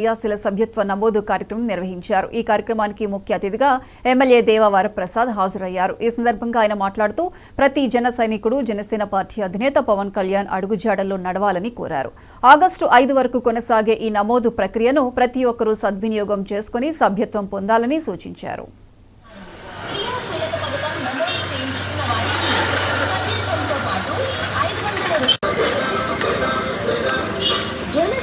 క్రియాశీల సభ్యత్వ నమోదు కార్యక్రమం నిర్వహించారు. ఈ కార్యక్రమానికి ముఖ్య అతిథిగా ఎమ్మెల్యే దేవవరప్రసాద్ హాజరయ్యారు. ఈ సందర్భంగా ఆయన మాట్లాడుతూ ప్రతి జన సైనికుడు జనసేన పార్టీ అధినేత పవన్ కళ్యాణ్ అడుగుజాడల్లో నడవాలని కోరారు. ఆగస్టు 5 వరకు కొనసాగే ఈ నమోదు ప్రక్రియను ప్రతి ఒక్కరూ సద్వినియోగం చేసుకుని సభ్యత్వం పొందాలని సూచించారు.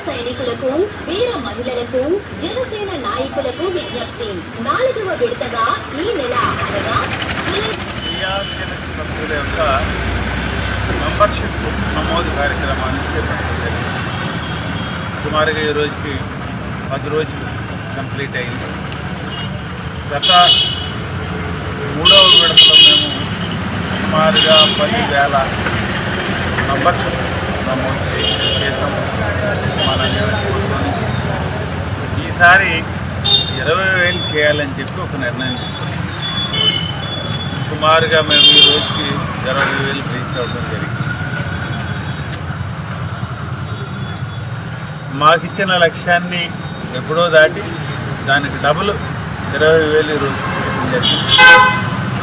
సైనికులకు వీర మహిళలకు జనసేన నాయకులకు విజ్ఞప్తి. 4వ విడతగా ఈ నెల అనగా మెంబర్షిప్ నమోదు కార్యక్రమాన్ని చేపట్టారు. సుమారుగా ఈ రోజుకి 10 రోజులు కంప్లీట్ అయింది. గత 3వ విడతలో మేము సుమారుగా 10,000 మెంబర్షిప్ నమోదు చేసాము మన నియోజకవర్గం నుంచి. ఈసారి 20,000 చేయాలని చెప్పి ఒక నిర్ణయం తీసుకున్నాం. సుమారుగా మేము ఈ రోజుకి 20,000 రీచ్ అవ్వడం జరిగింది. మాకిచ్చిన లక్ష్యాన్ని ఎప్పుడో దాటి దానికి డబుల్ 20,000 ఈ రోజు జరిగింది.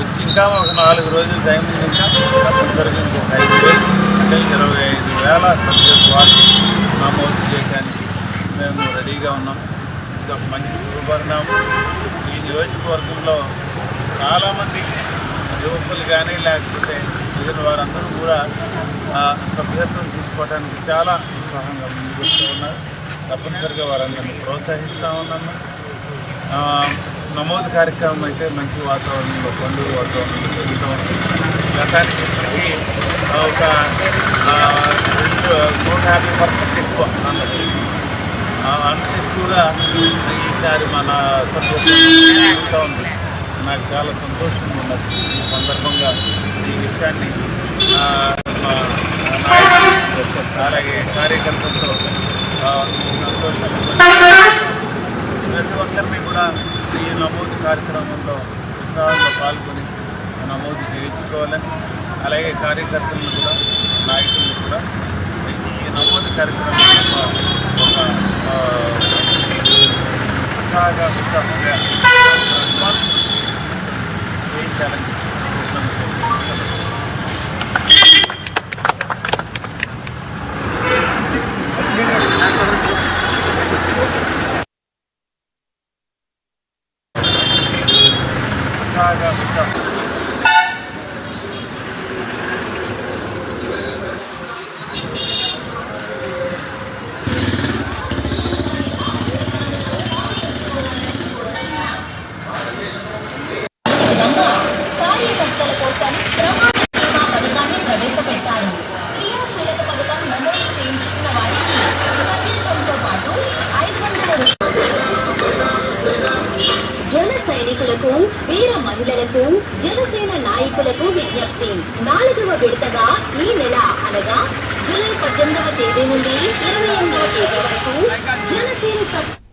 వచ్చి ఇంకా ఒక 4 రోజులు టైం ఇంకా తప్పనిసరిగా ఇంకొక 5,000 అంటే 25,000 సభ్యత్వాలు నమోదు చేయడానికి మేము రెడీగా ఉన్నాం. ఇది ఒక మంచి శుభపరిణామం. ఈ నియోజకవర్గంలో చాలామంది యువకులు కానీ లేకపోతే మిగిలిన వారందరూ కూడా సభ్యత్వం తీసుకోవడానికి చాలా ఉత్సాహంగా ముందుకు వస్తూ ఉన్నారు. తప్పనిసరిగా వారందరినీ ప్రోత్సహిస్తూ ఉన్నాము. నమోదు కార్యక్రమం అయితే మంచి వాతావరణంలో పండుగ వాతావరణంలో జరుగుతూ ఉంది. గతానికి ఇప్పటికీ ఒక 150% ఎక్కువ అంత ఎక్కువగా ఈసారి మన సభ్యత్వం జరుగుతూ ఉంది. నాకు చాలా సంతోషంగా ఉన్నది. ఈ సందర్భంగా ఈ విషయాన్ని మా నాయకులతో అలాగే కార్యకర్తలతో సంతోషంగా ప్రతి ఒక్కరిని కూడా ఈ నమోదు కార్యక్రమంలో ఉత్సాహంగా పాల్గొని నమోదు చేయించుకోవాలని, అలాగే కార్యకర్తలను కూడా నాయకులను కూడా ఈ నమోదు కార్యక్రమంలో ఒక ఉత్సాహంగా చేయించాలని కార్యకర్తల కోసం ప్రమాణ సేవా పథకాన్ని ప్రవేశపెట్టారు. క్రియాశీలక పథకం నమోదు చేయించుకున్న వారికి సభ్యత్వంతో పాటు 500 జన సైనికులకు వీర మహిళలకు జనసేన నాయకులకు విజ్ఞప్తి. 4వ విడతగా ఈ నెల అనగా జూలై 18వ తేదీ నుండి 28వ తేదీ వరకు జనసేన